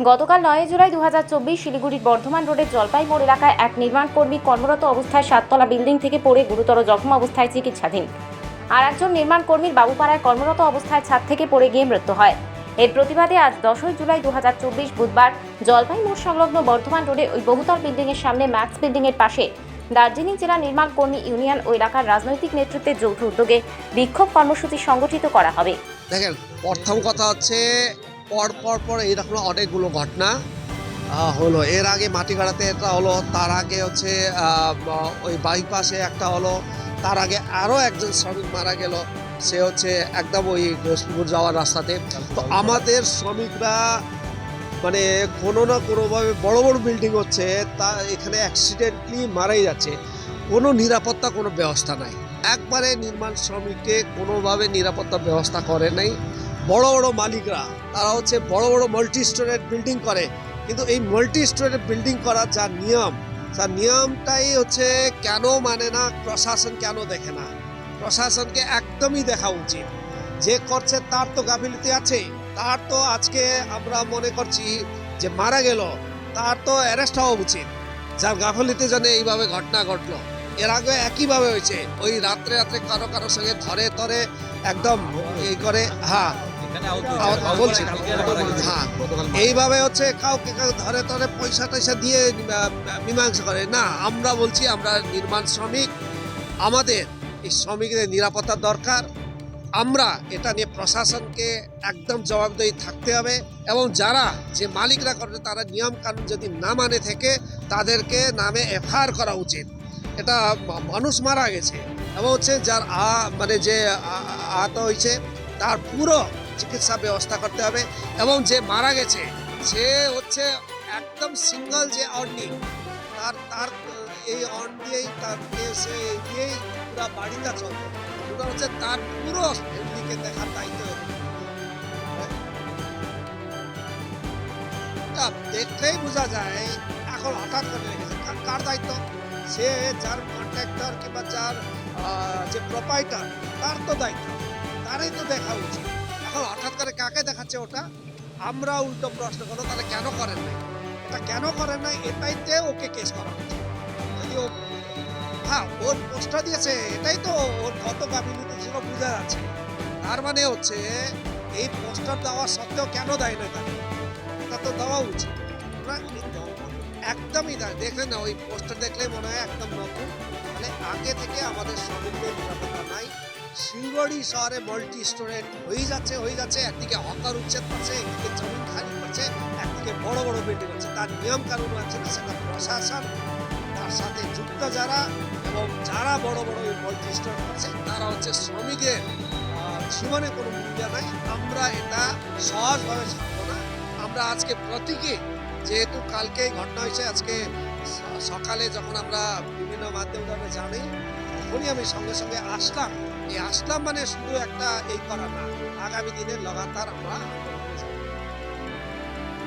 গতকাল 9 জুলাই 2024 শিলিগুড়ির বর্ধমান রোডের জলপাই মোড় এলাকায় এক নির্মাণ কর্মী কর্মরত অবস্থায় 7তলা বিল্ডিং থেকে পড়ে গুরুতর জখম অবস্থায় চিকিৎসাধীন। আর একজন নির্মাণ কর্মীর বাবুপাড়ায় কর্মরত অবস্থায় ছাদ থেকে পড়ে গিয়ে মৃত্যু হয়। এর প্রতিবাদে আজ 10 জুলাই 2024 বুধবার জলপাই মোড় সংলগ্ন বর্ধমান রোডে ওই বহুতল বিল্ডিংয়ের সামনে ম্যাক্স বিল্ডিংয়ের পাশে দার্জিলিং জেলা নির্মাণ কর্মী ইউনিয়ন ও এলাকার রাজনৈতিক নেতৃত্বের যৌথ উদ্যোগে বিক্ষোভ কর্মসূচি সংগঠিত করা হবে। দেখেন, প্রথম কথা হচ্ছে পর এইরকম অনেকগুলো ঘটনা হলো। এর আগে মাটিগাড়াতে একটা হলো, তার আগে হচ্ছে ওই বাইপাসে একটা হলো, তার আগে আরও একজন শ্রমিক মারা গেল, সে হচ্ছে একদম ওই ঘোষপুর যাওয়ার রাস্তাতে। তো আমাদের শ্রমিকরা মানে কোনো না কোনোভাবে বড় বড় বিল্ডিং হচ্ছে, তা এখানে অ্যাক্সিডেন্টলি মারাই যাচ্ছে। কোনো নিরাপত্তা কোনো ব্যবস্থা নাই। একবারে নির্মাণ শ্রমিককে কোনোভাবে নিরাপত্তা ব্যবস্থা করে নাই। বড় বড় মালিকরা তারা হচ্ছে বড় বড় মাল্টি স্টোরেড বিল্ডিং করে, কিন্তু এই মাল্টি স্টোরেড বিল্ডিং করার যা নিয়মটাই হচ্ছে কেন মানে না, প্রশাসন কেন দেখে না? প্রশাসনকে একদমই দেখা উচিত। যে করছে তার তো গাফিলতি আছে, তার তো আজকে আমরা মনে করছি যে মারা গেল, তার তো অ্যারেস্ট হওয়া উচিত। যার গাফিলতির জন্য এইভাবে ঘটনা ঘটলো। এর আগে একইভাবে হয়েছে, ওই রাত্রে কারোর সঙ্গে ধরে একদম এই করে। হ্যাঁ বলছি, হ্যাঁ এইভাবে হচ্ছে কাউকে ধরে পয়সা দিয়ে মীমাংসা করে না। আমরা বলছি আমরা নির্মাণ শ্রমিক, আমাদের এই শ্রমিকদের নিরাপত্তা দরকার। আমরা এটা নিয়ে প্রশাসনকে একদম জবাবদিহি থাকতে হবে, এবং যারা যে মালিকরা করে তারা নিয়ম কানুন যদি না মানে থেকে তাদেরকে নামে এফআইআর করা উচিত। এটা মানুষ মারা গেছে এবং হচ্ছে যার মানে যে আহত হয়েছে তার পুরো চিকিৎসা ব্যবস্থা করতে হবে, এবং যে মারা গেছে সে হচ্ছে একদম সিঙ্গল যে অর্নিং, তার এই অর্ন দিয়েই তার সে দিয়েই পুরো বাড়িটা চলবে। ওটা হচ্ছে তার পুরো ফ্যামিলিকে দেখার দায়িত্ব। দেখলেই বোঝা যায় এখন হঠাৎ করে রেখেছে। কার দায়িত্ব? সে যার কন্ট্রাক্টর কিংবা যার যে প্রোপাইটার, তার তো দায়িত্ব, তারই তো দেখা উচিত। এখন হঠাৎ করে কাকে দেখাচ্ছে ওটা? আমরা উল্টো প্রশ্ন করো, তাহলে কেন করেন নাই? এটা কেন করেন নাই এটাইতে ওকে কেস করা হচ্ছে। যদি ও হ্যাঁ ওর পোস্টটা দিয়েছে, এটাই তো ওর কত গাফিলতি ছিল বোঝা যাচ্ছে। তার মানে হচ্ছে এই পোস্টার দেওয়া সত্ত্বেও কেন দেয় না তাকে? এটা তো দেওয়া উচিত। একদমই তাই, দেখলেন না ওই পোস্টার দেখলে মনে হয় একদম নতুন। মানে আগে থেকে আমাদের শ্রমিকদের নিরাপত্তা নাই। শিলিগুড়ি শহরে মাল্টি স্টোরেড হয়ে যাচ্ছে। একদিকে হকার উচ্ছেদ করছে, একদিকে জমিন খালি করছে, একদিকে বড় বড় বিল্ডিং হচ্ছে। তার নিয়ম কানুন আছে না, সেটা প্রশাসন, তার সাথে যুক্ত যারা এবং যারা বড় বড় এই মাল্টি স্টোর করছে তারা হচ্ছে শ্রমিকের জীবনে কোনো মূল্য নাই। আমরা এটা সহজভাবে ছাড়বো না। আমরা আজকে প্রতীকী, যেহেতু কালকে ঘটনা হয়েছে, আজকে সকালে যখন আমরা বিভিন্ন মাধ্যমে জানি, তখনই আমি সঙ্গে আসলাম। এই আসলাম মানে শুধু একটা এই করা না, আগামী দিনে লাগাতার আমরা